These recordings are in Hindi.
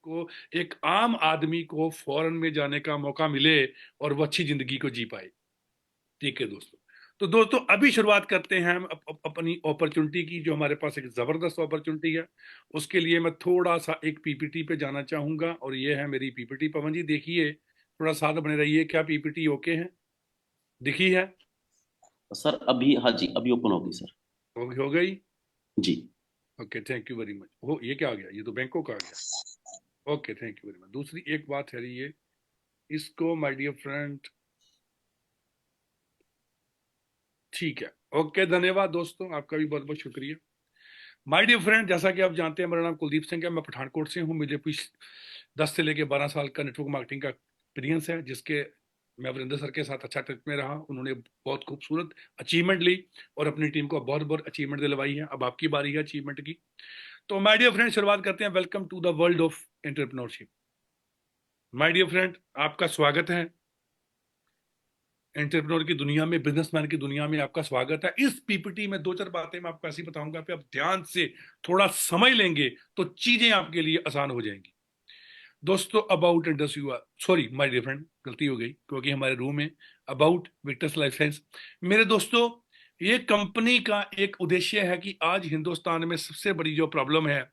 उसको एक आम आदमी को फॉरेन में जाने का मौका मिले और वो अच्छी जिंदगी को जी पाए। ठीक है दोस्तों। तो दोस्तों अभी शुरुआत करते हैं हम अपनी अपॉर्चुनिटी की, जो हमारे पास एक जबरदस्त अपॉर्चुनिटी है। उसके लिए मैं थोड़ा सा एक पीपीटी पे जाना चाहूंगा, और ये है मेरी पीपीटी। पवन जी देखिए, थोड़ा साथ बने रहिए। क्या पीपीटी ओके है? दिखी है? सर अभी, हाँ जी, अभी ओपन होगी सर। हो गई? जी। Okay, thank you very much. हो, ये क्या आ गया? ये तो बैंकॉक आ गया। Okay, thank you very much. दूसरी एक बात है ये, इसको माय डियर फ्रेंड, ठीक है। ओके, धन्यवाद दोस्तों, आपका भी बहुत बहुत शुक्रिया। माय डियर फ्रेंड, जैसा कि आप जानते हैं, मेरा नाम कुलदीप सिंह है। मैं पठानकोट से हूँ। मुझे कुछ 10 से लेके 12 साल का नेटवर्क मार्केटिंग का एक्सपीरियंस है, जिसके मैं वरिंदर सर के साथ अच्छा ट्रिप में रहा। उन्होंने बहुत खूबसूरत अचीवमेंट ली और अपनी टीम को बहुत बहुत अचीवमेंट दिलवाई है। अब आपकी बारी है अचीवमेंट की। तो माय डियर फ्रेंड, शुरुआत करते हैं। Welcome to the world of entrepreneurship. My dear friend, आपका स्वागत है एंटरप्रेन्योर की दुनिया में, बिजनेसमैन की दुनिया में। आपका स्वागत है। इस पीपीटी में दो चार बातें मैं आपको ऐसी बताऊंगा कि आप ध्यान से थोड़ा समझ लेंगे तो चीजें आपके लिए आसान हो जाएंगी। दोस्तों, about industry, sorry my dear friend, गलती हो गई, क्योंकि हमारे रूम में अबाउट विक्टर्स लाइफ साइंस। मेरे दोस्तों, ये कंपनी का एक उद्देश्य है कि आज हिंदुस्तान में सबसे बड़ी जो प्रॉब्लम है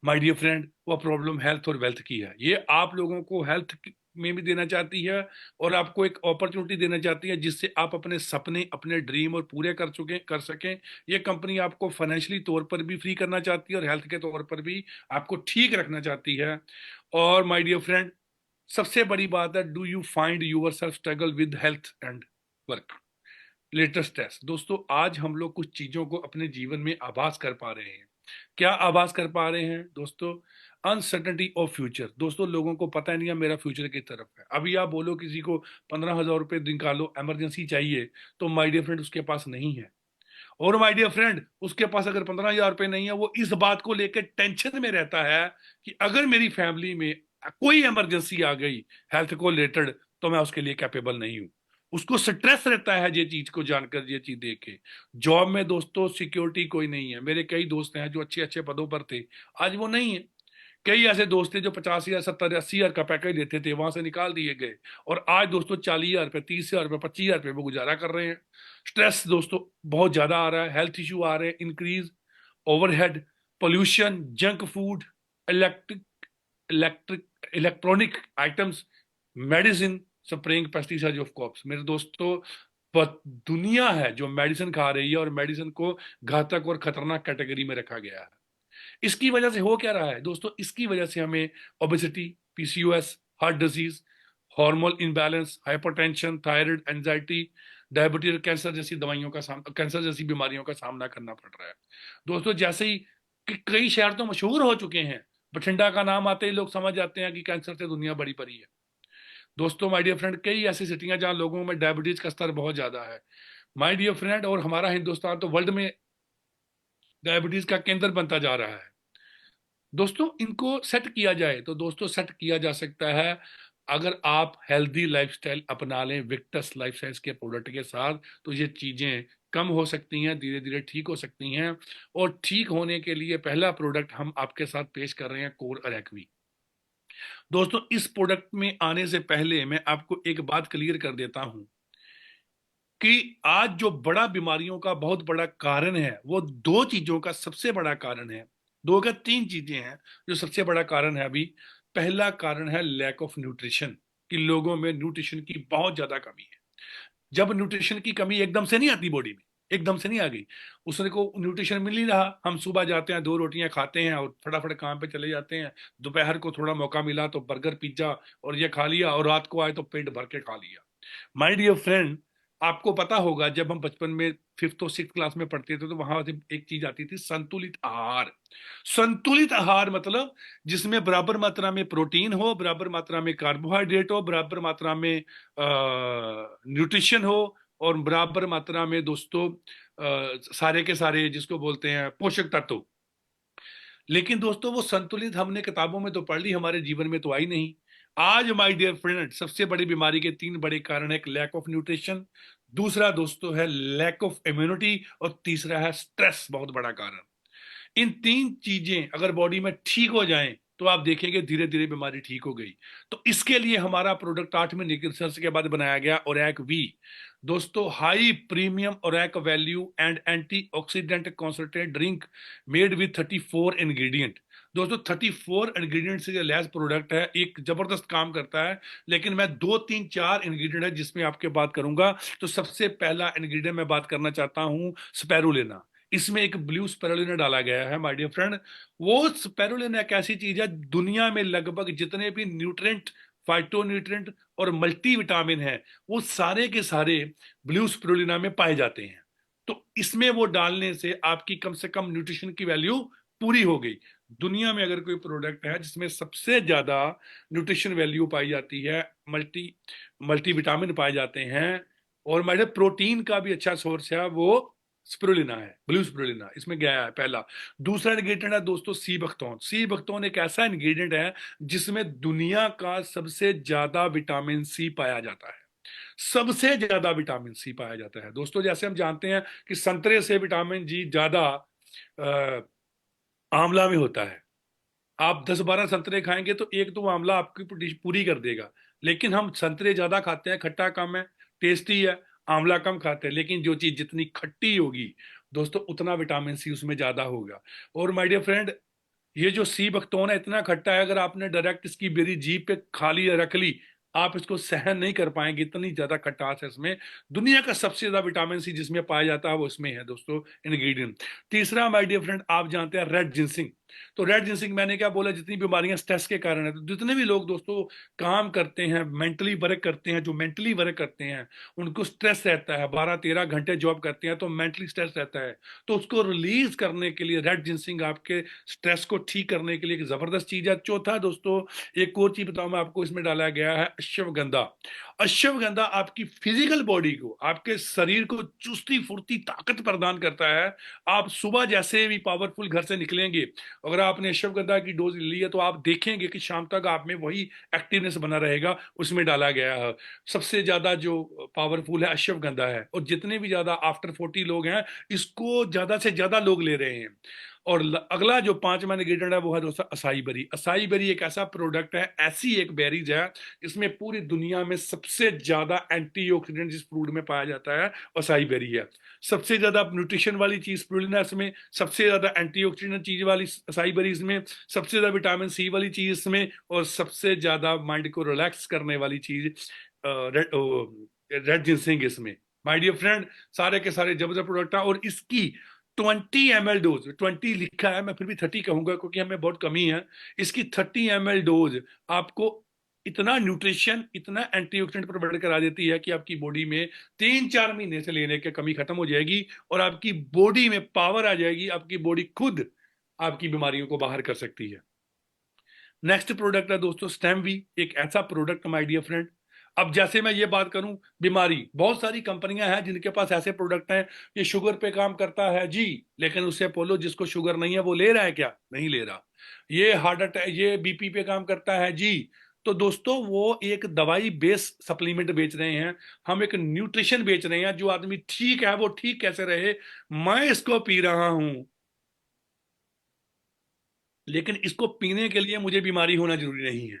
माय डियर फ्रेंड, वो प्रॉब्लम हेल्थ और वेल्थ की है। ये आप लोगों को हेल्थ में भी देना चाहती है, और आपको एक अपॉर्चुनिटी देना चाहती है जिससे आप अपने सपने, अपने ड्रीम और पूरे कर सकें। ये कंपनी आपको फाइनेंशियली तौर पर भी फ्री करना चाहती है, और हेल्थ के तौर पर भी आपको ठीक रखना चाहती है। और माय डियर फ्रेंड, सबसे बड़ी बात है, do you find yourself struggle with health and work latest test. दोस्तों, आज हम लोग कुछ चीजों को अपने जीवन में आभास कर पा रहे हैं। क्या आभास कर पा रहे हैं दोस्तों? Uncertainty of future. दोस्तों, लोगों को पता नहीं है मेरा फ्यूचर किस तरफ है। अभी आप बोलो किसी को 15,000 रुपए निकालो, इमरजेंसी चाहिए, तो माय डियर फ्रेंड उसके पास नहीं है। और माय डियर फ्रेंड, उसके पास अगर 15,000 रुपए नहीं है, वो इस बात को लेकर टेंशन में रहता है कि अगर मेरी फैमिली में कोई इमरजेंसी आ गई हेल्थ को रिलेटेड, तो मैं उसके लिए कैपेबल नहीं हूं। उसको स्ट्रेस रहता है ये चीज को जानकर, ये चीज देख के। जॉब में दोस्तों सिक्योरिटी कोई नहीं है। मेरे कई दोस्त हैं जो अच्छे अच्छे पदों पर थे, आज वो नहीं है। कई ऐसे दोस्त थे जो 50,000, 70, 80,000 का पैकेज लेते थे, वहां से निकाल दिए गए, और आज दोस्तों 40,000 रुपये, 30,000 रुपये, 25,000 रुपये वो गुजारा कर रहे हैं। स्ट्रेस दोस्तों बहुत ज्यादा आ रहा है, हेल्थ इशू आ रहे हैं, increase overhead, pollution, junk food, electric electric electronic items, medicine, spraying pesticide of crops. मेरे दोस्तों, दुनिया है जो मेडिसिन खा रही है, और मेडिसिन को घातक और खतरनाक कैटेगरी में रखा गया है। इसकी वजह से हो क्या रहा है दोस्तों? इसकी वजह से हमें obesity, PCOS, heart disease, hormonal imbalance, hypertension, thyroid, anxiety, diabetes, cancer जैसी दवाइयों का सामना, कैंसर जैसी बीमारियों का सामना करना पड़ रहा है। दोस्तों, जैसे ही कि कई शहर तो मशहूर हो चुके हैं, बठिंडा का नाम आते ही लोग समझ जाते हैं कि कैंसर से दुनिया बड़ी पड़ी है। दोस्तों माय डियर फ्रेंड, कई ऐसी सिटियां जहां लोगों में डायबिटीज का स्तर बहुत ज्यादा है माय डियर फ्रेंड, और हमारा हिंदुस्तान तो वर्ल्ड में डायबिटीज का केंद्र बनता जा रहा है। दोस्तों, इनको सेट किया जाए तो दोस्तों सेट किया जा सकता है, अगर आप हेल्दी लाइफस्टाइल अपना लें विक्टस लाइफ साइंस के प्रोडक्ट के साथ, तो ये चीजें कम हो सकती हैं, धीरे धीरे ठीक हो सकती हैं। और ठीक होने के लिए पहला प्रोडक्ट हम आपके साथ पेश कर रहे हैं, कोर अरेक्वी। दोस्तों, इस प्रोडक्ट में आने से पहले मैं आपको एक बात क्लियर कर देता हूं कि आज जो बड़ा बीमारियों का बहुत बड़ा कारण है, वो दो चीजों का सबसे बड़ा कारण है। दो का तीन चीजें हैं जो सबसे बड़ा कारण है अभी। पहला कारण है लैक ऑफ न्यूट्रिशन, कि लोगों में न्यूट्रिशन की बहुत ज्यादा कमी है। जब न्यूट्रिशन की कमी एकदम से नहीं आती बॉडी में, एकदम से नहीं आ गई, उसने को न्यूट्रिशन मिल नहीं रहा, हम सुबह जाते हैं, दो रोटियां खाते हैं और फटाफट काम पे चले जाते हैं। दोपहर को थोड़ा मौका मिला तो बर्गर, पिज्जा और ये खा लिया, और रात को आए तो पेट भर के खा लिया। माय डियर फ्रेंड, आपको पता होगा जब हम बचपन में फिफ्थ और सिक्स क्लास में पढ़ते थे, तो वहां से एक चीज आती थी, संतुलित आहार। संतुलित आहार मतलब जिसमें बराबर मात्रा में प्रोटीन हो, बराबर मात्रा में कार्बोहाइड्रेट हो, बराबर मात्रा में न्यूट्रिशन हो, और बराबर मात्रा में दोस्तों सारे के सारे जिसको बोलते हैं पोषक तत्व। लेकिन दोस्तों, वो संतुलित हमने किताबों में तो पढ़ ली, हमारे जीवन में तो आई नहीं। आज माय डियर फ्रेंड, सबसे बड़ी बीमारी के तीन बड़े कारण है, एक लैक ऑफ न्यूट्रिशन, दूसरा दोस्तों है लैक ऑफ इम्यूनिटी, और तीसरा है स्ट्रेस, बहुत बड़ा कारण। इन तीन चीजें अगर बॉडी में ठीक हो जाएं, तो आप देखेंगे धीरे धीरे बीमारी ठीक हो गई। तो इसके लिए हमारा प्रोडक्ट 8 महीने की रिसर्च के बाद बनाया गया ओरैक वी। दोस्तों, high premium ORAC value and antioxidant concentrate drink made with 34 ingredient. दोस्तों 34 इंग्रेडिएंट से ये लैस प्रोडक्ट है, एक जबरदस्त काम करता है। लेकिन मैं 2 3 4 इंग्रेडिएंट है जिसमें आपके बात करूंगा। तो सबसे पहला इंग्रेडिएंट मैं बात करना चाहता हूं स्पैरुलिना। इसमें एक ब्लू स्पैरुलिना डाला गया है माय डियर फ्रेंड। वो स्पैरुलिना एक ऐसी चीज है, दुनिया में लगभग जितने भी न्यूट्रेंट, फाइटोन्यूट्रेंट और मल्टीविटामिन है, वो सारे के सारे ब्लू स्पैरुलिना में पाए जाते हैं। तो इसमें वो डालने से आपकी कम से कम न्यूट्रिशन की वैल्यू पूरी हो गई। दुनिया में अगर कोई प्रोडक्ट है जिसमें सबसे ज्यादा न्यूट्रिशन वैल्यू पाई जाती है, मल्टीविटामिन पाए जाते हैं, और मेरे प्रोटीन का भी अच्छा सोर्स है, वो स्पिरुलिना है, ब्लू स्पिरुलिना इसमें गया है पहला। दूसरा इंग्रेडिएंट है दोस्तों सी बख्तौन। सी बख्तौन एक ऐसा इंग्रेडिएंट है जिसमें दुनिया का सबसे ज्यादा विटामिन सी पाया जाता है। सबसे ज्यादा विटामिन सी पाया जाता है दोस्तों। जैसे हम जानते हैं कि संतरे से विटामिन जी ज्यादा आंवला में होता है। आप 10 12 संतरे खाएंगे तो एक तो आंवला आपकी पूरी कर देगा। लेकिन हम संतरे ज्यादा खाते हैं, खट्टा कम है, टेस्टी है, आंवला कम खाते हैं। लेकिन जो चीज जितनी खट्टी होगी दोस्तों, उतना विटामिन सी उसमें ज्यादा होगा। और माय डियर फ्रेंड, ये जो सी बख्तौन है इतना खट्टा है, अगर आपने डायरेक्ट इसकी बेरी जीभ पे खा ली या रख ली, आप इसको सहन नहीं कर पाएंगे, इतनी ज्यादा खटास है इसमें। दुनिया का सबसे ज्यादा विटामिन सी जिसमें पाया जाता है वो इसमें है दोस्तों इंग्रेडिएंट। तीसरा माय डियर फ्रेंड, आप जानते हैं रेड जिंसिंग। तो रेड जिंसिंग मैंने क्या बोला, जितनी बीमारियां स्ट्रेस के कारण है, तो जितने भी लोग दोस्तों काम करते हैं, मेंटली वर्क करते हैं, जो मेंटली वर्क करते हैं उनको स्ट्रेस रहता है, 12 13 घंटे जॉब करते हैं तो मेंटली स्ट्रेस रहता है। तो उसको रिलीज करने के लिए रेड जिंसिंग आपके स्ट्रेस को ठीक करने के लिए एक जबरदस्त चीज है। चौथा दोस्तों, एक और चीज बताऊं मैं आपको, इसमें डाला गया है अश्वगंधा। अश्वगंधा आपकी फिजिकल बॉडी को, आपके शरीर को चुस्ती फुर्ती ताकत प्रदान करता है। आप सुबह जैसे भी पावरफुल घर से निकलेंगे, अगर आपने अश्वगंधा की डोज ली है तो आप देखेंगे कि शाम तक आप में वही एक्टिवनेस बना रहेगा। उसमें डाला गया है सबसे ज्यादा जो पावरफुल है अश्वगंधा है, और जितने भी ज्यादा आफ्टर 40 लोग हैं, इसको ज्यादा से ज्यादा लोग ले रहे हैं। और अगला जो 5वां इंग्रेडिएंट है वो है दोस्तों असाई बेरी। असाई बेरी एक ऐसा प्रोडक्ट है, ऐसी एक बेरीज है जिसमें पूरी दुनिया में सबसे ज्यादा एंटीऑक्सीडेंट जिस फ्रूट में पाया जाता है असाई बेरी है। सबसे ज्यादा न्यूट्रिशन वाली चीज स्पिरुलिना इसमें, सबसे ज्यादा एंटीऑक्सीडेंट चीज वाली असाई बेरी इसमें, सबसे ज्यादा विटामिन सी वाली चीज इसमें, और सबसे ज्यादा माइंड को रिलैक्स करने वाली चीज रेड जिंसिंग इसमें। माय डियर फ्रेंड, सारे के सारे जबरदस्त प्रोडक्ट है। और इसकी 20 ml डोज, 20 लिखा है, मैं फिर भी 30 कहूंगा क्योंकि हमें बहुत कमी है। इसकी 30 ml डोज आपको इतना न्यूट्रिशन, इतना एंटीऑक्सीडेंट प्रोवाइड करा देती है कि आपकी बॉडी में 3 4 महीने से लेने की कमी खत्म हो जाएगी, और आपकी बॉडी में पावर आ जाएगी। आपकी बॉडी खुद आपकी बीमारियों को बाहर कर सकती है। नेक्स्ट प्रोडक्ट है दोस्तों स्टेमवी। एक ऐसा प्रोडक्ट माय डियर फ्रेंड, अब जैसे मैं ये बात करूं, बीमारी, बहुत सारी कंपनियां हैं जिनके पास ऐसे प्रोडक्ट हैं, ये शुगर पे काम करता है जी, लेकिन उससे बोलो जिसको शुगर नहीं है वो ले रहा है क्या? नहीं ले रहा। ये हार्ट अटैक, ये बीपी पे काम करता है जी। तो दोस्तों वो एक दवाई बेस सप्लीमेंट बेच रहे हैं, हम एक न्यूट्रिशन बेच रहे हैं। जो आदमी ठीक है वो ठीक कैसे रहे, मैं इसको पी रहा हूं, लेकिन इसको पीने के लिए मुझे बीमारी होना जरूरी नहीं है।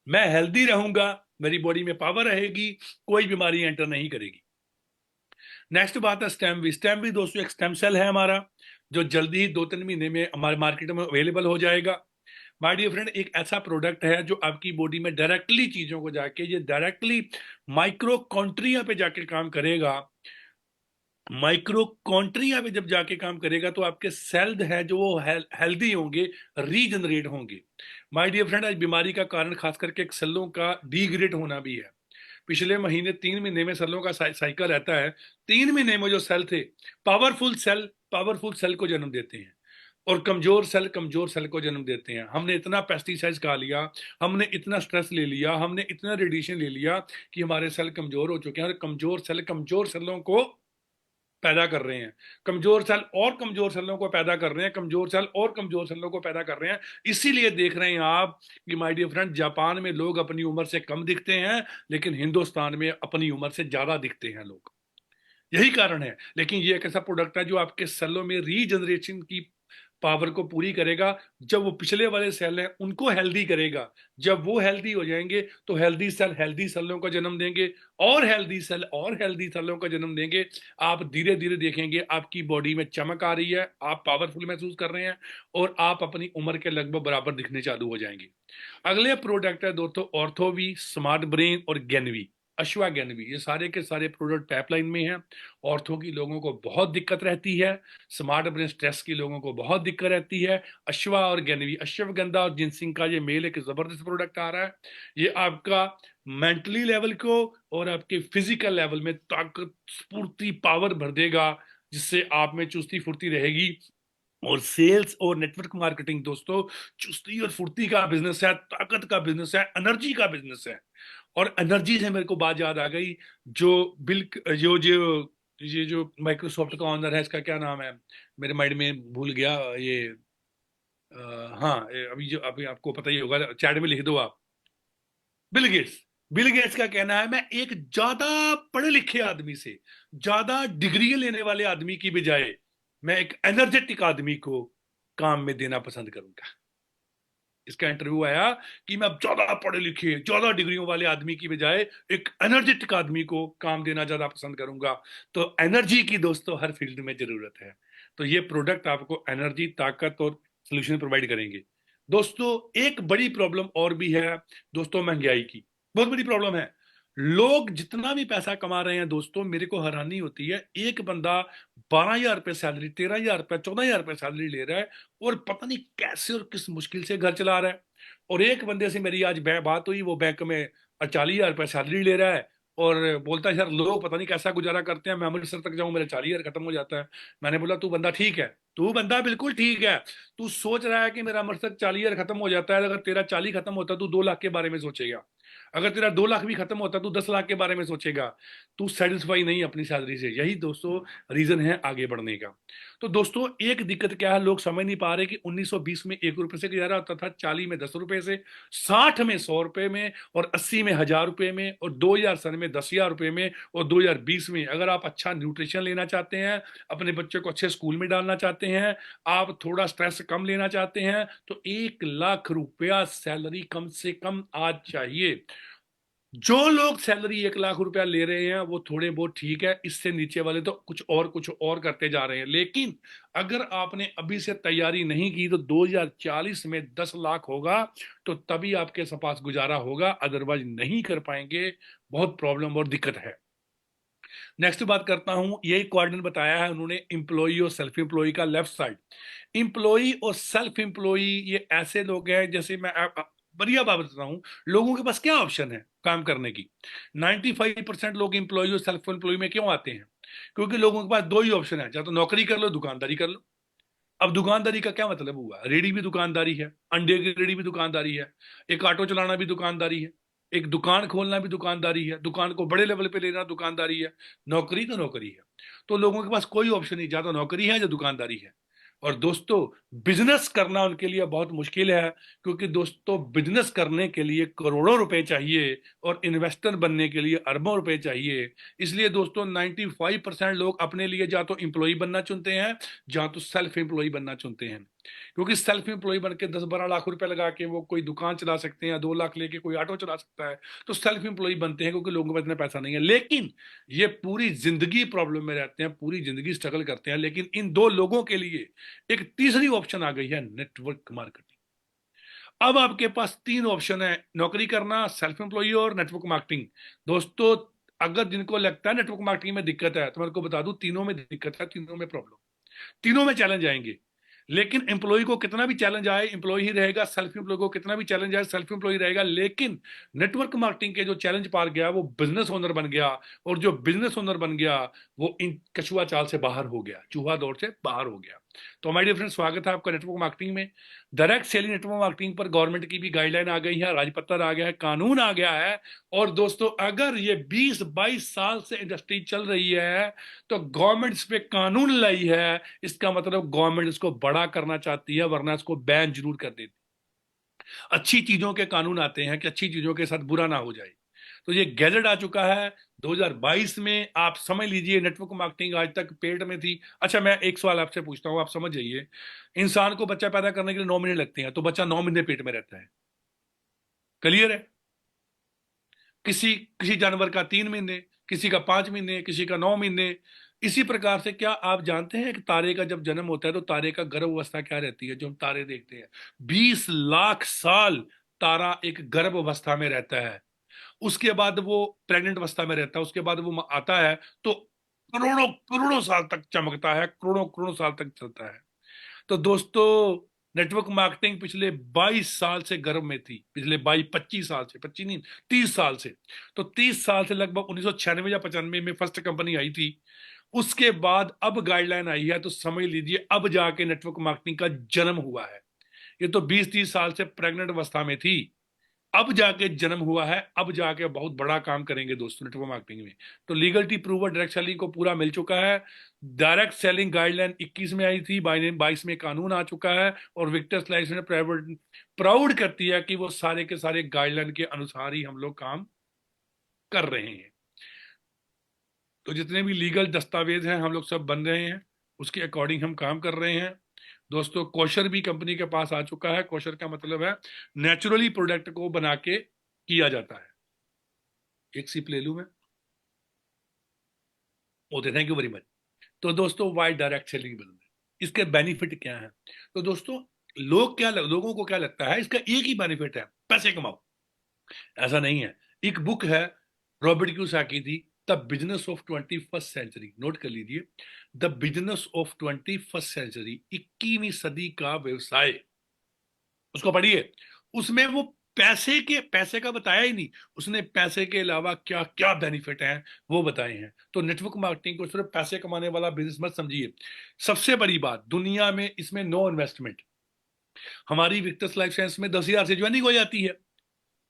मैं हेल्दी रहूंगा, मेरी बॉडी में पावर रहेगी, कोई बीमारी एंटर नहीं करेगी। नेक्स्ट बात है स्टेम भी। स्टेम भी दोस्तों एक स्टेम सेल है हमारा, जो जल्दी ही 2 3 महीने में हमारे मार्केट में अवेलेबल हो जाएगा। माय डियर फ्रेंड, एक ऐसा प्रोडक्ट है जो आपकी बॉडी में डायरेक्टली चीजों को जाके, ये डायरेक्टली माइक्रोकॉन्ट्रिया पे जाके काम करेगा। माइक्रोकॉन्ट्रिया पे जब जाके काम करेगा तो आपके सेल है जो वो हेल्दी होंगे, रीजनरेट होंगे। माय डियर फ्रेंड, आज बीमारी का कारण खास करके एक सेलों का डिग्रेड होना भी है। पिछले महीने 3 महीने में सेलों का साइकिल रहता है। 3 महीने में जो सेल थे, पावरफुल सेल को जन्म देते हैं, और कमजोर सेल को जन्म देते हैं। हमने इतना पेस्टिसाइड्स खा लिया, हमने इतना स्ट्रेस ले लिया, हमने इतना रेडिएशन ले लिया कि हमारे सेल कमजोर हो चुके हैं, और कमजोर सेलों को पैदा कर रहे हैं। कमजोर सेल और कमजोर सेलों को पैदा कर रहे हैं, कमजोर सेल और कमजोर सेलों को पैदा कर रहे हैं। इसीलिए देख रहे हैं आप कि माय डियर फ्रेंड, जापान में लोग अपनी उम्र से कम दिखते हैं, लेकिन हिंदुस्तान में अपनी उम्र से ज्यादा दिखते हैं लोग। यही कारण है। लेकिन ये एक ऐसा प्रोडक्ट है जो आपके सेलों में रीजनरेशन की पावर को पूरी करेगा। जब वो पिछले वाले सेल हैं उनको हेल्दी करेगा, जब वो हेल्दी हो जाएंगे तो हेल्दी सेलों का जन्म देंगे, और हेल्दी सेलों का जन्म देंगे। आप धीरे धीरे देखेंगे आपकी बॉडी में चमक आ रही है, आप पावरफुल महसूस कर रहे हैं, और आप अपनी उम्र के लगभग बराबर दिखने चालू हो जाएंगे। अगले प्रोडक्ट है दोस्तों ऑर्थोवी, स्मार्ट ब्रेन और गेनवी, अश्वागैनवी। ये सारे के सारे प्रोडक्ट पाइपलाइन में हैं। ऑर्थो की लोगों को बहुत दिक्कत रहती है, स्मार्ट ब्रेन स्ट्रेस की लोगों को बहुत दिक्कत रहती है। अश्वा और गैनवी, अश्वगंधा और जिनसिंग का ये मेल एक जबरदस्त प्रोडक्ट आ रहा है। ये आपका मेंटली लेवल को और आपके फिजिकल लेवल में ताकत, स्फूर्ति, पावर भर देगा, जिससे आप में चुस्ती फुर्ती रहेगी। और सेल्स और नेटवर्क मार्केटिंग दोस्तों चुस्ती और फुर्ती का बिजनेस है, ताकत का बिजनेस है, एनर्जी का बिजनेस है। और एनर्जी से मेरे को बात याद आ गई, जो बिल जो जो ये जो माइक्रोसॉफ्ट का ऑनर है, इसका क्या नाम है, मेरे माइंड में भूल गया ये। हाँ, अभी आपको पता ही होगा, चैट में लिख दो आप। Bill Gates. बिल गेट्स का कहना है, मैं एक ज्यादा पढ़े लिखे आदमी से, ज्यादा डिग्री लेने वाले आदमी की बजाय मैं एक एनर्जेटिक आदमी को काम में देना पसंद करूंगा। इसका इंटरव्यू आया कि मैं अब ज्यादा पढ़े लिखे, ज्यादा डिग्रियों वाले आदमी की बजाय एक एनर्जेटिक आदमी को काम देना ज्यादा पसंद करूंगा। तो एनर्जी की दोस्तों हर फील्ड में जरूरत है। तो ये प्रोडक्ट आपको एनर्जी, ताकत और सोल्यूशन प्रोवाइड करेंगे। दोस्तों एक बड़ी प्रॉब्लम और भी है दोस्तों, महंगाई की बहुत बड़ी प्रॉब्लम है। लोग जितना भी पैसा कमा रहे हैं दोस्तों, मेरे को हैरानी होती है, एक बंदा 12,000 रुपये सैलरी, 13,000 रुपये, 14,000 रुपये सैलरी ले रहा है, और पता नहीं कैसे और किस मुश्किल से घर चला रहा है। और एक बंदे से मेरी आज बात हुई, वो बैंक में 40,000 रुपये सैलरी ले रहा है, और बोलता है यार लोग पता नहीं कैसा गुजारा करते हैं, मैं अमृतसर तक जाऊं मेरा 40,000 खत्म हो जाता है। मैंने बोला तू बंदा ठीक है, तू बंदा बिल्कुल ठीक है। तू सोच रहा है कि मेरा अमृतसर 40,000 खत्म हो जाता है, अगर तेरा 40 खत्म होता तू 2 लाख के बारे में सोचेगा। अगर तेरा 2 लाख भी खत्म होता तू 10 लाख के बारे में सोचेगा। तू सेटिस्फाई नहीं अपनी सैलरी से। यही दोस्तों रीजन है आगे बढ़ने का। तो दोस्तों एक दिक्कत क्या है, लोग समझ नहीं पा रहे कि 1920 में 1 रुपए से गुजारा होता था, 40 में 10 रुपए से, 60 में 100 रुपए में, और 80 में 1,000 रुपए में, और 2000 में 10,000 रुपए में, और 2020 में अगर आप अच्छा न्यूट्रिशन लेना चाहते हैं, अपने बच्चे को अच्छे स्कूल में डालना चाहते हैं, आप थोड़ा स्ट्रेस कम लेना चाहते हैं, तो 1 लाख रुपया सैलरी कम से कम आज चाहिए। जो लोग सैलरी 1 लाख रुपया ले रहे हैं वो थोड़े बहुत ठीक है, इससे नीचे वाले तो कुछ और करते जा रहे हैं। लेकिन अगर आपने अभी से तैयारी नहीं की तो 2040 में 10 लाख होगा, तो तभी आपके पास गुजारा होगा, अदरवाइज नहीं कर पाएंगे। बहुत प्रॉब्लम और दिक्कत है। नेक्स्ट बात करता हूं, यही क्वाड्रेंट बताया है उन्होंने, इंप्लॉई और सेल्फ इंप्लॉई का। लेफ्ट साइड इंप्लॉई और सेल्फ इंप्लॉई, ये ऐसे लोग हैं, जैसे मैं बढ़िया बात बताता हूं, लोगों के पास क्या ऑप्शन है काम करने की। 95% लोग इंप्लॉई और सेल्फ एम्प्लॉय में क्यों आते हैं? क्योंकि लोगों के पास दो ही ऑप्शन है, या तो नौकरी कर लो, दुकानदारी कर लो। अब दुकानदारी का क्या मतलब हुआ? रेडी भी दुकानदारी है, अंडे की रेडी भी दुकानदारी है, एक ऑटो चलाना भी दुकानदारी है, एक दुकान खोलना भी दुकानदारी है, दुकान को बड़े लेवल पे लेना दुकानदारी है। नौकरी तो नौकरी है। तो लोगों के पास कोई ऑप्शन नहीं, ज्यादा नौकरी है या दुकानदारी है। और दोस्तों बिजनेस करना उनके लिए बहुत मुश्किल है, क्योंकि दोस्तों बिजनेस करने के लिए करोड़ों रुपए चाहिए, और इन्वेस्टर बनने के लिए अरबों रुपए चाहिए। इसलिए दोस्तों 95% लोग अपने लिए या तो एम्प्लॉय बनना चुनते हैं, या तो सेल्फ एम्प्लॉय बनना चुनते हैं। क्योंकि सेल्फ एम्प्लॉय बन के 10-12 लाख रुपए लगा के वो कोई दुकान चला सकते हैं, या 2 लाख लेके कोई ऑटो चला सकता है। तो सेल्फ एम्प्लॉय बनते हैं क्योंकि लोगों के पास इतना पैसा नहीं है। लेकिन ये पूरी जिंदगी प्रॉब्लम में रहते हैं, पूरी जिंदगी स्ट्रगल करते हैं। लेकिन इन दो लोगों के लिए एक तीसरी ऑप्शन आ गई है, नेटवर्क मार्केटिंग। अब आपके पास 3 ऑप्शन है, नौकरी करना, सेल्फ एम्प्लॉय और नेटवर्क मार्केटिंग। दोस्तों अगर जिनको लगता है नेटवर्क मार्केटिंग में दिक्कत है, तो मैं आपको बता दूं तीनों में दिक्कत है, तीनों में प्रॉब्लम, तीनों में चैलेंज आएंगे। लेकिन एम्प्लॉय को कितना भी चैलेंज आए, एम्प्लॉय ही रहेगा। सेल्फ एम्प्लॉय को कितना भी चैलेंज आए, सेल्फ एम्प्लॉय रहेगा। लेकिन नेटवर्क मार्केटिंग के जो चैलेंज पार गया वो बिजनेस ओनर बन गया, और जो बिजनेस ओनर बन गया वो इन कछुआ चाल से बाहर हो गया, चूहा दौड़ से बाहर हो गया। तो माय डियर फ्रेंड, स्वागत है आपका नेटवर्क मार्केटिंग में। डायरेक्ट सेलिंग नेटवर्क मार्केटिंग पर गवर्नमेंट की भी गाइडलाइन आ गई है, राजपत्र आ गया है, कानून आ गया है। और दोस्तों अगर ये 20-22 साल से इंडस्ट्री चल रही है, तो गवर्नमेंट इस पे कानून लाई है, इसका मतलब गवर्नमेंट इसको बड़ा करना चाहती है, वरना इसको बैन जरूर कर देती। अच्छी चीजों के कानून आते हैं कि अच्छी चीजों के साथ बुरा ना हो जाए। तो ये गैजेट आ चुका है, 2022 में आप समझ लीजिए नेटवर्क मार्केटिंग आज तक पेट में थी। अच्छा, मैं एक सवाल आपसे पूछता हूं, आप समझ जाइए। इंसान को बच्चा पैदा करने के लिए 9 महीने लगते हैं, तो बच्चा 9 महीने पेट में रहता है। क्लियर है? किसी किसी जानवर का 3 महीने, किसी का 5 महीने, किसी का 9 महीने। इसी प्रकार से क्या आप जानते हैं कि तारे का जब जन्म होता है तो तारे का गर्भ अवस्था क्या रहती है? जो हम तारे देखते हैं, 20 लाख साल तारा एक गर्भ अवस्था में रहता है। उसके बाद वो प्रेग्नेंट अवस्था में रहता है, उसके बाद वो आता है तो करोड़ों करोड़ों साल तक चमकता है, करोड़ों करोड़ों साल तक चलता है। तो दोस्तों, नेटवर्क मार्केटिंग पिछले 22 साल से गर्भ में थी, पिछले 22-25 साल से, 25 नहीं, 30 साल से। तो 30 साल से लगभग 1996 या 95 में फर्स्ट कंपनी आई थी। उसके बाद अब गाइडलाइन आई है, तो समझ लीजिए अब जाके नेटवर्क मार्केटिंग का जन्म हुआ है। ये तो 20-30 साल से प्रेग्नेंट अवस्था में थी, अब जाके जन्म हुआ है, अब जाके बहुत बड़ा काम करेंगे दोस्तों नेटवर्क मार्केटिंग में। तो लीगलिटी प्रूवर डायरेक्ट सेलिंग को पूरा मिल चुका है। डायरेक्ट सेलिंग गाइडलाइन 21 में आई थी, 22 में कानून आ चुका है, और विक्टर्स लाइसेंस प्राइवेट प्राउड करती है कि वो सारे के सारे गाइडलाइन के अनुसार ही हम लोग काम कर रहे हैं। तो जितने भी लीगल दस्तावेज हैं हम लोग सब बन रहे हैं, उसके अकॉर्डिंग हम काम कर रहे हैं। दोस्तों, कोशर भी कंपनी के पास आ चुका है। कोशर का मतलब है नेचुरली प्रोडक्ट को बना के किया जाता है। एक सिप ले लूं मैं? Okay, thank you very much. तो दोस्तों, वाई डायरेक्ट सेलिंग बिजनेस, इसके बेनिफिट क्या है? तो दोस्तों, लोगों को क्या लगता है इसका एक ही बेनिफिट है, पैसे कमाओ। ऐसा नहीं है। एक बुक है रॉबर्ट क्यूसाकी की, the business of 21st century, नोट कर लीजिए, the business of 21st century, 21वीं सदी का व्यवसाय, उसको पढ़िए। उसमें वो पैसे का बताया ही नहीं, उसने पैसे के अलावा क्या क्या बेनिफिट हैं वो बताए हैं। तो नेटवर्क मार्केटिंग को सिर्फ पैसे कमाने वाला बिजनेस मत समझिए। सबसे बड़ी बात दुनिया में इसमें नो इन्वेस्टमेंट। हमारी विक्टर्स लाइफ साइंस में 10,000 से ज्वाइनिंग हो जाती है,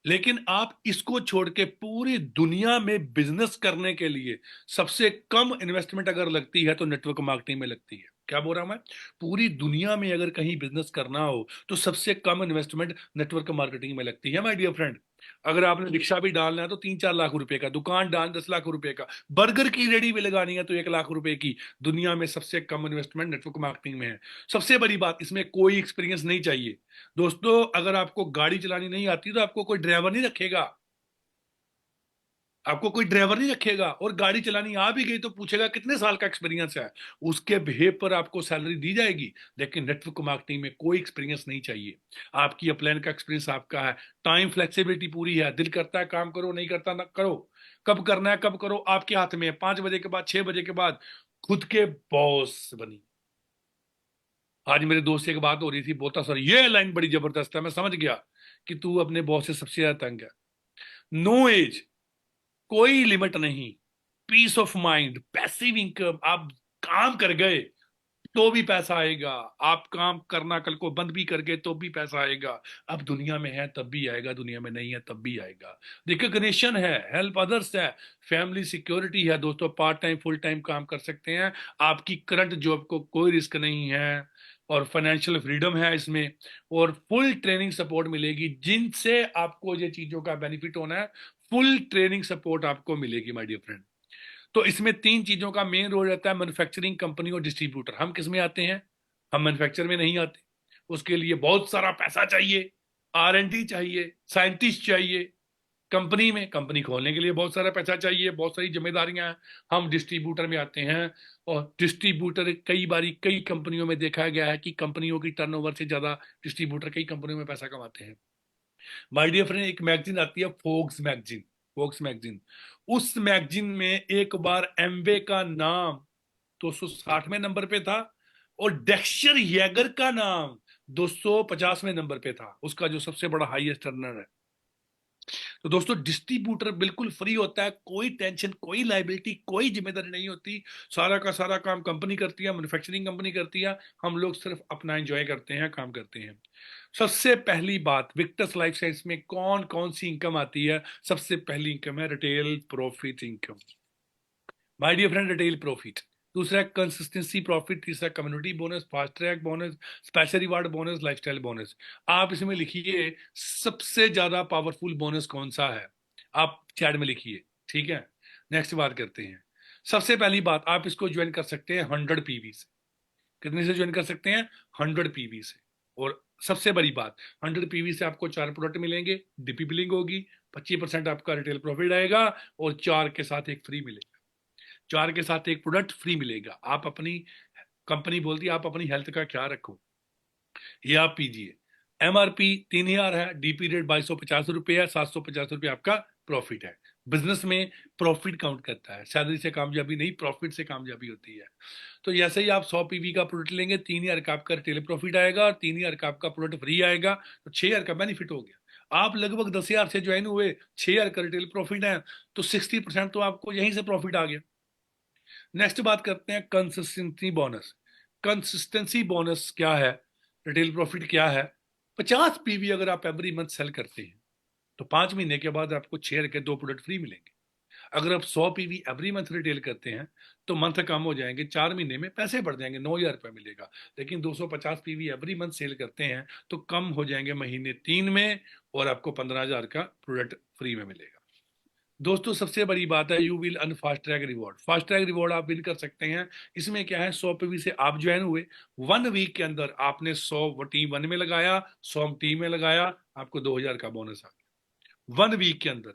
लेकिन आप इसको छोड़ के पूरी दुनिया में बिजनेस करने के लिए सबसे कम इन्वेस्टमेंट अगर लगती है तो नेटवर्क मार्केटिंग में लगती है। क्या बोल रहा हूं मैं? पूरी दुनिया में अगर कहीं बिजनेस करना हो तो सबसे कम इन्वेस्टमेंट नेटवर्क मार्केटिंग में लगती है, माय डियर फ्रेंड। अगर आपने रिक्शा भी डालना है तो 3-4 लाख रुपए का, दुकान डाल 10 लाख रुपए का, बर्गर की रेडी भी लगानी है तो 1 लाख रुपए की। दुनिया में सबसे कम इन्वेस्टमेंट नेटवर्क मार्केटिंग में है। सबसे बड़ी बात, इसमें कोई एक्सपीरियंस नहीं चाहिए। दोस्तों, अगर आपको गाड़ी चलानी नहीं आती तो आपको कोई ड्राइवर नहीं रखेगा, आपको कोई ड्राइवर नहीं रखेगा। और गाड़ी चलानी आ भी गई तो पूछेगा कितने साल का एक्सपीरियंस है, उसके बिहेव पर आपको सैलरी दी जाएगी। लेकिन नेटवर्क मार्केटिंग में कोई एक्सपीरियंस नहीं चाहिए, आपकी अपलाइन का एक्सपीरियंस आपका है। टाइम फ्लेक्सिबिलिटी पूरी है, दिल करता है काम करो, नहीं करता ना करो। कब करना है कब करो आपके हाथ में है। 5 बजे के बाद, 6 बजे के बाद खुद के बॉस बनी। आज मेरे दोस्त से एक बात हो रही थी, बोलता सर ये लाइन बड़ी जबरदस्त है, मैं समझ गया कि तू अपने बॉस से सबसे ज्यादा तंग है। नो एज, कोई लिमिट नहीं, peace of mind, passive income. आप काम कर गए तो भी पैसा आएगा, आप काम करना कल को बंद भी कर गए तो भी पैसा आएगा। अब दुनिया में है तब भी आएगा, दुनिया में नहीं है तब भी आएगा। रिकॉग्निशन है, हेल्प अदर्स है, फैमिली सिक्योरिटी है। दोस्तों, पार्ट टाइम फुल टाइम काम कर सकते हैं, आपकी करंट जॉब को कोई रिस्क नहीं है, और फाइनेंशियल फ्रीडम है इसमें, और फुल ट्रेनिंग सपोर्ट मिलेगी। जिनसे आपको ये चीजों का बेनिफिट होना है, फुल ट्रेनिंग सपोर्ट आपको मिलेगी माय डियर फ्रेंड। तो इसमें 3 चीजों का मेन रोल रहता है, मैन्युफैक्चरिंग कंपनी और डिस्ट्रीब्यूटर। हम किस में आते हैं? हम मैन्युफैक्चर में नहीं आते। उसके लिए बहुत सारा पैसा चाहिए, R&D चाहिए, साइंटिस्ट चाहिए। कंपनी में, कंपनी खोलने के लिए बहुत सारा पैसा चाहिए, बहुत सारी जिम्मेदारियां हैं। हम डिस्ट्रीब्यूटर में आते हैं, और डिस्ट्रीब्यूटर कई बारी कई कंपनियों में देखा गया है कि कंपनियों की टर्नओवर से ज्यादा डिस्ट्रीब्यूटर कई कंपनियों में पैसा कमाते हैं। माय डियर फ्रेंड, एक मैगजीन आती है फोर्ब्स मैगजीन, फोर्ब्स मैगजीन। उस मैगजीन में एक बार एमवे का नाम 260वें नंबर पे था, और डेक्स्टर यैगर का नाम 250वें नंबर पे था, उसका जो सबसे बड़ा हाईएस्ट टर्नर है। तो दोस्तों, डिस्ट्रीब्यूटर बिल्कुल फ्री होता है, कोई टेंशन, कोई लाइबिलिटी, कोई जिम्मेदारी नहीं होती। सारा का सारा काम कंपनी करती है, मैन्युफैक्चरिंग कंपनी करती है, हम लोग सिर्फ अपना एंजॉय करते हैं, काम करते हैं। सबसे पहली बात, विक्टर्स लाइफ साइंस में कौन कौन सी इनकम आती है? सबसे पहली इनकम है retail profit income, my dear friend, retail profit. दूसरा कंसिस्टेंसी प्रॉफिट, तीसरा community bonus, fast track bonus, special reward bonus, lifestyle bonus. आप इसमें लिखिए सबसे ज्यादा पावरफुल बोनस कौन सा है, आप चैट में लिखिए, ठीक है? नेक्स्ट बात करते हैं। सबसे पहली बात, आप इसको ज्वाइन कर सकते हैं 100 पीवी से। कितने से ज्वाइन कर सकते हैं? 100 पीवी से। और सबसे बड़ी बात, 100 पीवी से आपको 4 प्रोडक्ट मिलेंगे, डीपी बिलिंग होगी, 25% आपका रिटेल प्रॉफिट आएगा, और 4 के साथ एक फ्री मिलेगा। 4 के साथ एक प्रोडक्ट फ्री मिलेगा। आप अपनी कंपनी बोलती है आप अपनी हेल्थ का ख्याल रखो, ये आप पीजिए। एमआरपी 3,000 है, डीपी रेट 2250 रुपये है, 750 रुपये आपका प्रॉफिट है। बिजनेस में प्रॉफिट काउंट करता है, सैलरी से कामयाबी नहीं, प्रॉफिट से कामयाबी होती है। तो जैसे ही आप 100 पीवी का प्रोडक्ट लेंगे, 3,000 का आपका रिटेल प्रॉफिट आएगा, और 3,000 का आपका प्रोडक्ट फ्री आएगा, तो 6,000 का बेनिफिट हो गया। आप लगभग 10,000 से ज्वाइन हुए, 6,000 का रिटेल प्रॉफिट है, तो 60% तो आपको यहीं से प्रॉफिट आ गया। नेक्स्ट बात करते हैं कंसिस्टेंसी बोनस। कंसिस्टेंसी बोनस क्या है, रिटेल प्रॉफिट क्या है? 50 पीवी अगर आप एवरी मंथ सेल करते हैं, तो 5 महीने के बाद आपको 6 के 2 प्रोडक्ट फ्री मिलेंगे। अगर आप 100 पीवी एवरी मंथ रिटेल करते हैं, तो मंथ कम हो जाएंगे, 4 महीने में पैसे बढ़ जाएंगे, 9,000 रुपये मिलेगा। लेकिन 250 पीवी एवरी मंथ सेल करते हैं, तो कम हो जाएंगे महीने 3 में, और आपको 15,000 का प्रोडक्ट फ्री में मिलेगा। दोस्तों सबसे बड़ी बात है, you will earn fast track reward. Fast track reward आप विन कर सकते हैं। इसमें क्या है, 100 पीवी से आप ज्वाइन हुए, 1 वीक के अंदर आपने 100 टीम 1 में लगाया, 100 टीम में लगाया, आपको 2,000 का बोनस आ गया। 1 वीक के अंदर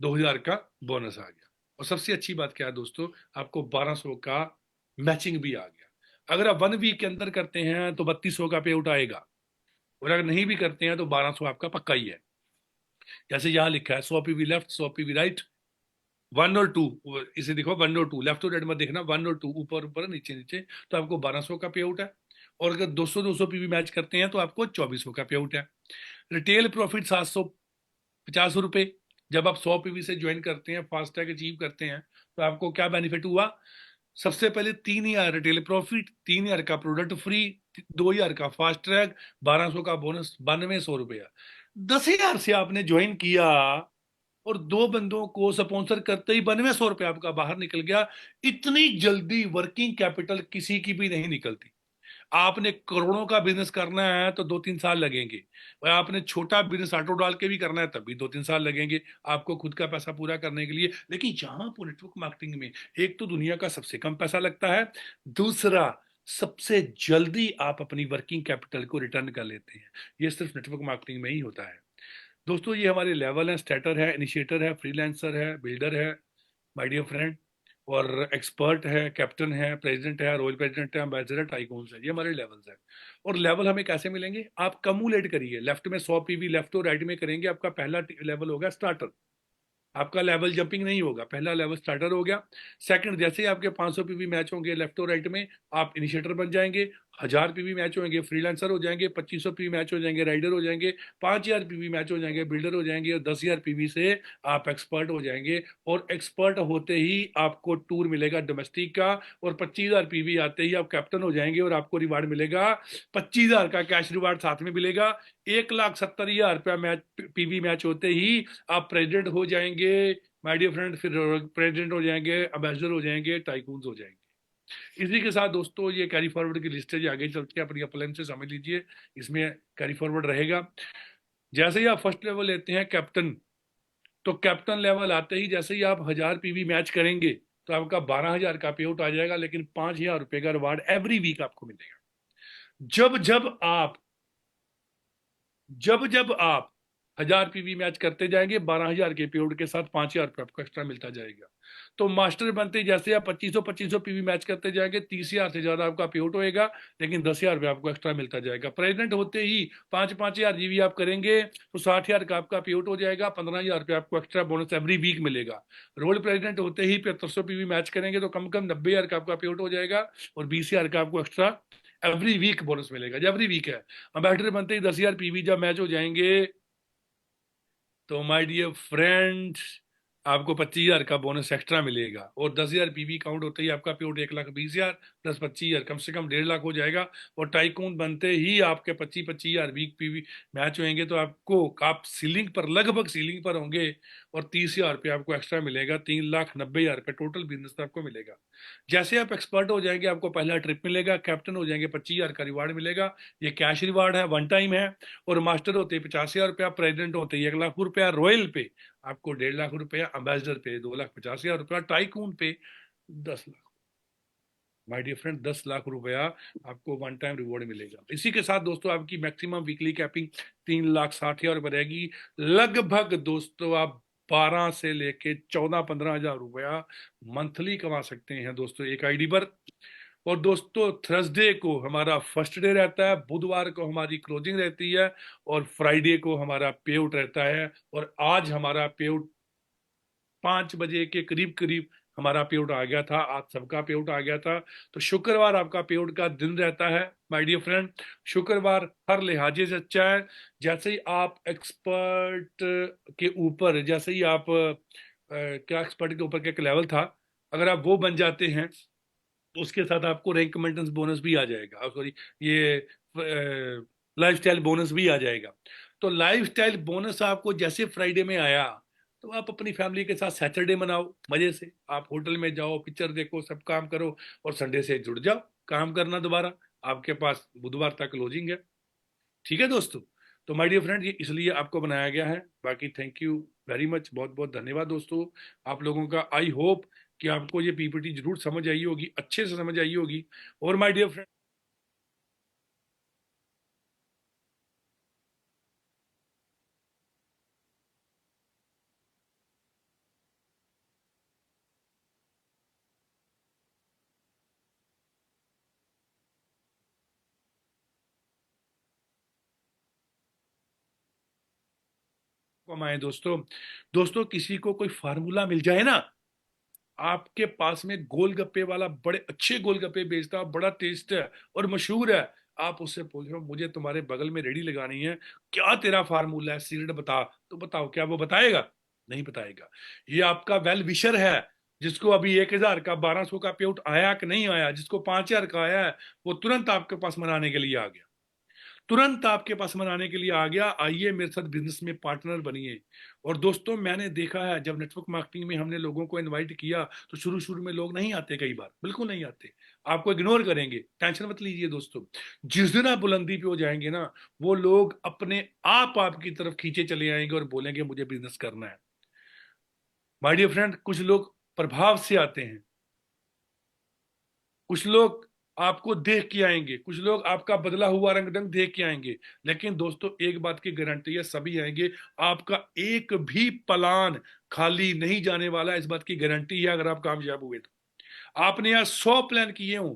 2,000 का बोनस आ गया। और सबसे अच्छी बात क्या है दोस्तों, आपको 1,200 का मैचिंग भी आ गया। अगर आप 1 वीक के अंदर करते हैं तो 3,200 का पे आउट आएगा, और अगर नहीं भी करते हैं तो 1,200 आपका पक्का ही है। जैसे यहाँ लिखा है, 100 पीवी लेफ्ट, 100 पीवी राइट, 1 और 2, इसे देखो 1 और 2, लेफ्ट और राइट मत देखना, 1 और 2, ऊपर ऊपर नीचे नीचे, तो आपको 1,200 का पे आउट है। और अगर 200 पीवी मैच करते हैं तो आपको 2,400 का पे आउट है। रिटेल प्रॉफिट 750 रुपये। जब आप 100 पीवी से ज्वाइन करते हैं, फास्ट टैग अचीव करते हैं, तो आपको क्या बेनिफिट हुआ? सबसे पहले 3,000 रिटेल प्रॉफिट, 3,000 का प्रोडक्ट फ्री, 2,000 का फास्ट ट्रैक, 1,200 का बोनस, 9,200 रुपया। 10,000 से आपने ज्वाइन किया, और 2 बंदों को स्पॉन्सर करते ही 9,200 रुपया आपका बाहर निकल गया। इतनी जल्दी वर्किंग कैपिटल किसी की भी नहीं निकलती। आपने करोड़ों का बिजनेस करना है तो 2-3 साल लगेंगे, और आपने छोटा बिजनेस ऑटो डाल के भी करना है तब भी 2-3 साल लगेंगे आपको खुद का पैसा पूरा करने के लिए। लेकिन जहां पर नेटवर्क मार्केटिंग में, एक तो दुनिया का सबसे कम पैसा लगता है, दूसरा सबसे जल्दी आप अपनी वर्किंग कैपिटल को रिटर्न कर लेते हैं। ये सिर्फ नेटवर्क मार्केटिंग में ही होता है। दोस्तों ये हमारे लेवल हैं, स्टार्टर है, इनिशिएटर है, फ्रीलांसर है, बिल्डर है, माय डियर फ्रेंड, और एक्सपर्ट है, कैप्टन है, प्रेसिडेंट है, रोयल प्रेसिडेंट है, एम्बेसडर है, टाइकून्स है। ये हमारे लेवल्स हैं। और लेवल हमें कैसे मिलेंगे? आप कमूलेट करिए, लेफ्ट में 100 पीवी लेफ्ट और राइट में करेंगे, आपका पहला लेवल होगा स्टार्टर। आपका लेवल जंपिंग नहीं होगा, पहला लेवल स्टार्टर हो गया। सेकंड, जैसे ही आपके 500 पीवी मैच होंगे लेफ्ट और राइट में, आप इनिशिएटर बन जाएंगे। 1,000 पीवी मैच होंगे, फ्रीलांसर हो जाएंगे। 2,500 पीवी मैच हो जाएंगे, राइडर हो जाएंगे। 5,000 पीवी मैच हो जाएंगे, बिल्डर हो जाएंगे। और 10,000 पीवी से आप एक्सपर्ट हो जाएंगे। और एक्सपर्ट होते ही आपको टूर मिलेगा डोमेस्टिक का। और 25,000 पीवी आते ही आप कैप्टन हो जाएंगे, और आपको रिवार्ड मिलेगा 25,000 का कैश रिवार्ड साथ में मिलेगा। 1,70,000 रुपया मैच, पीवी मैच होते ही आप प्रेसिडेंट हो जाएंगे माय डियर फ्रेंड, फिर प्रेसिडेंट हो जाएंगे, एम्बेसडर हो जाएंगे, टाइकून्स हो जाएंगे। इसी के साथ दोस्तों ये कैरी फॉरवर्ड की लिस्ट है, जो आगे चल के अपनी अपलाइन से समझ लीजिए, इसमें कैरी फॉरवर्ड रहेगा। जैसे ही आप फर्स्ट लेवल लेते हैं कैप्टन, तो कैप्टन लेवल आते ही जैसे ही आप 1,000 पीवी मैच करेंगे, तो आपका 12,000 का पे आउट आ जाएगा, लेकिन 5,000 रुपए का रिवार्ड एवरी वीक आपको मिलेगा। जब जब आप 1,000 पीवी मैच करते जाएंगे, 12,000 के पेआउट के साथ 5,000 रुपये आपको एक्स्ट्रा मिलता जाएगा। तो मास्टर बनते जैसे आप 2,500 पीवी मैच करते जाएंगे, 30,000 से ज्यादा आपका पेआउट होएगा, लेकिन 10,000 रुपये आपको एक्स्ट्रा मिलता जाएगा। प्रेसिडेंट होते ही 5,000 जीवी आप करेंगे, तो 60,000 का आपका पेआउट हो जाएगा, 15,000 रुपये आपको एक्स्ट्रा बोनस एवरी वीक मिलेगा। रोल प्रेसिडेंट होते ही 7,500 पीवी मैच करेंगे, तो कम कम 90,000 का आपका पेआउट हो जाएगा, और 20,000 का आपको एक्स्ट्रा एवरी वीक बोनस मिलेगा। जब एवरी वीक है, अम्बेसडर बनते ही 10,000 पीवी जब मैच हो जाएंगे, तो माय डियर फ्रेंड आपको 25,000 का बोनस एक्स्ट्रा मिलेगा। और 10,000 पीवी काउंट होते ही आपका पेआउट 1,20,000 प्लस 25,000, कम से कम 1.5 लाख हो जाएगा। और टाइकून बनते ही आपके 25,000 वीक पीवी मैच होंगे, तो आपको आप सीलिंग पर, लगभग सीलिंग पर होंगे, और 30,000 रुपये आपको एक्स्ट्रा मिलेगा। 3,90,000 रुपये टोटल बिजनेस पर आपको मिलेगा। जैसे आप एक्सपर्ट हो जाएंगे, आपको पहला ट्रिप मिलेगा, कैप्टन हो जाएंगे 25,000 का रिवार्ड मिलेगा। ये कैश रिवार्ड है, वन टाइम है। और मास्टर होते ही 50,000 रुपया, प्रेसिडेंट होते ही 1,00,000 रुपया, रॉयल पे आपको 1.5 लाख रुपया, एम्बेसडर पे 2,50,000 रुपया, टाइकून पे 10 lakh. My dear friend, 10 lakh रुपया आपको वन टाइम रिवॉर्ड मिलेगा। इसी के साथ दोस्तों आपकी मैक्सिमम वीकली कैपिंग 3,60,000 रुपये रहेगी। लगभग दोस्तों आप 12 से लेके 14-15 हजार रुपया मंथली कमा सकते हैं दोस्तों एक आईडी पर। और दोस्तों थर्सडे को हमारा फर्स्ट डे रहता है, बुधवार को हमारी क्लोजिंग रहती है, और फ्राइडे को हमारा पे आउट रहता है। और आज हमारा पे आउट 5 बजे के करीब करीब हमारा पे आउट आ गया था, आज सबका पे आउट आ गया था। तो शुक्रवार आपका पे आउट का दिन रहता है माय डियर फ्रेंड। शुक्रवार हर लिहाजे से अच्छा है। जैसे ही आप एक्सपर्ट के ऊपर, जैसे ही आप क्या एक्सपर्ट के ऊपर क्या लेवल था, अगर आप वो बन जाते हैं तो उसके साथ आपको रैंक मेंटेनेंस बोनस भी आ जाएगा, सॉरी ये लाइफ स्टाइल बोनस भी आ जाएगा। तो लाइफ स्टाइल बोनस आपको जैसे फ्राइडे में आया, तो आप अपनी फैमिली के साथ सैटरडे मनाओ मजे से। आप होटल में जाओ, पिक्चर देखो, सब काम करो, और संडे से जुड़ जाओ काम करना दोबारा। आपके पास बुधवार तक क्लोजिंग है। ठीक है दोस्तों। तो माय डियर फ्रेंड, ये इसलिए आपको बनाया गया है। बाकी थैंक यू वेरी मच, बहुत बहुत धन्यवाद दोस्तों आप लोगों का। आई होप कि आपको ये पीपीटी जरूर समझ आई होगी, अच्छे से समझ आई होगी। और माय डियर फ्रेंड, कमाए दोस्तों। दोस्तों किसी को कोई फार्मूला मिल जाए ना, आपके पास में गोलगप्पे वाला बड़े अच्छे गोलगप्पे बेचता है, बड़ा टेस्ट है और मशहूर है, आप उससे पूछो मुझे तुम्हारे बगल में रेडी लगानी है, क्या तेरा फार्मूला है, सीक्रेट बता। तो बताओ, क्या वो बताएगा? नहीं बताएगा। ये आपका वेल विशर है, जिसको अभी 1,000 का 1,200 का पे आउट आया कि नहीं आया, जिसको 5,000 का आया है, वो तुरंत आपके पास मनाने के लिए आ गया, तुरंत आपके पास मनाने के लिए आ गया। आइए मेरे साथ बिजनेस में पार्टनर बनिए। और दोस्तों मैंने देखा है, जब नेटवर्क मार्केटिंग में हमने लोगों को इनवाइट किया, तो शुरू शुरू में लोग नहीं आते, कई बार बिल्कुल नहीं आते, आपको इग्नोर करेंगे। टेंशन मत लीजिए दोस्तों, जिस दिन आप बुलंदी पे हो जाएंगे ना, वो लोग अपने आप आपकी तरफ खींचे चले आएंगे और बोलेंगे मुझे बिजनेस करना है। माय डियर फ्रेंड, कुछ लोग प्रभाव से आते हैं, कुछ लोग आपको देख के आएंगे, कुछ लोग आपका बदला हुआ रंग ढंग देख के आएंगे। लेकिन दोस्तों एक बात की गारंटी है, सभी आएंगे। आपका एक भी प्लान खाली नहीं जाने वाला, इस बात की गारंटी है। अगर आप कामयाब हुए तो आपने यहाँ 100 प्लान किए हों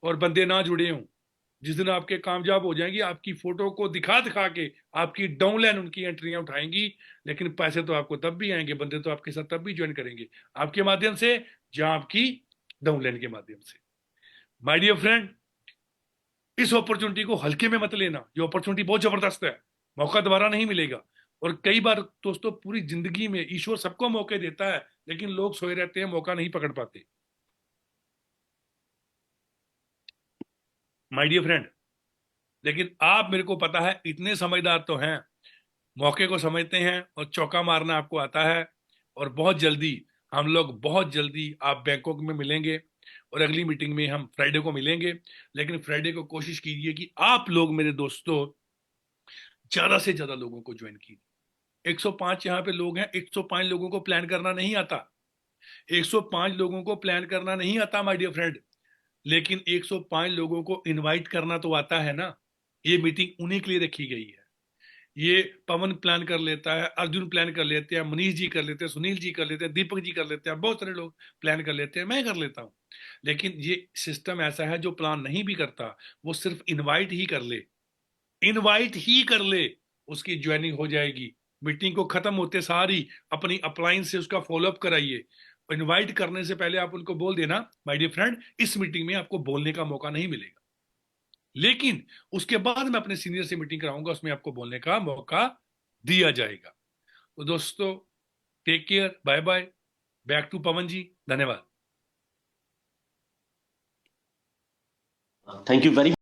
और बंदे ना जुड़े हों, जिस दिन आपके कामयाब हो जाएंगे, आपकी फोटो को दिखा दिखा के आपकी डाउनलाइन उनकी एंट्रियां उठाएंगी। लेकिन पैसे तो आपको तब भी आएंगे, बंदे तो आपके साथ तब भी ज्वाइन करेंगे, आपके माध्यम से, जहां आपकी डाउनलाइन के माध्यम से। माय डियर फ्रेंड, इस अपॉर्चुनिटी को हल्के में मत लेना, ये अपॉर्चुनिटी बहुत जबरदस्त है, मौका दोबारा नहीं मिलेगा। और कई बार दोस्तों पूरी जिंदगी में ईश्वर सबको मौके देता है, लेकिन लोग सोए रहते हैं, मौका नहीं पकड़ पाते। माय डियर फ्रेंड, लेकिन आप, मेरे को पता है, इतने समझदार तो हैं, मौके को समझते हैं और चौका मारना आपको आता है। और बहुत जल्दी हम लोग, बहुत जल्दी आप बैंकॉक में मिलेंगे, और अगली मीटिंग में हम फ्राइडे को मिलेंगे। लेकिन फ्राइडे को कोशिश कीजिए कि आप लोग मेरे दोस्तों ज्यादा से ज्यादा लोगों को ज्वाइन कीजिए। 105 यहाँ पे लोग हैं, 105 लोगों को प्लान करना नहीं आता, 105 लोगों को प्लान करना नहीं आता माय डियर फ्रेंड। लेकिन 105 लोगों को इनवाइट करना तो आता है ना। ये मीटिंग उन्हीं के लिए रखी गई है। ये पवन प्लान कर लेता है, अर्जुन प्लान कर लेते हैं, मनीष जी कर लेते हैं, सुनील जी कर लेते हैं, दीपक जी कर लेते हैं, बहुत सारे लोग प्लान कर लेते हैं, मैं कर लेता हूँ। लेकिन ये सिस्टम ऐसा है, जो प्लान नहीं भी करता, वो सिर्फ इनवाइट ही कर ले, इनवाइट ही कर ले, उसकी ज्वाइनिंग हो जाएगी। मीटिंग को खत्म होते सारी अपनी अपलाइन से उसका फॉलोअप कराइए। इनवाइट करने से पहले आप उनको बोल देना, माय डियर फ्रेंड इस मीटिंग में आपको बोलने का मौका नहीं मिलेगा, लेकिन उसके बाद मैं अपने सीनियर से मीटिंग कराऊंगा, उसमें आपको बोलने का मौका दिया जाएगा। तो दोस्तों take care, bye bye, back to Pawan ji, धन्यवाद। Thank you very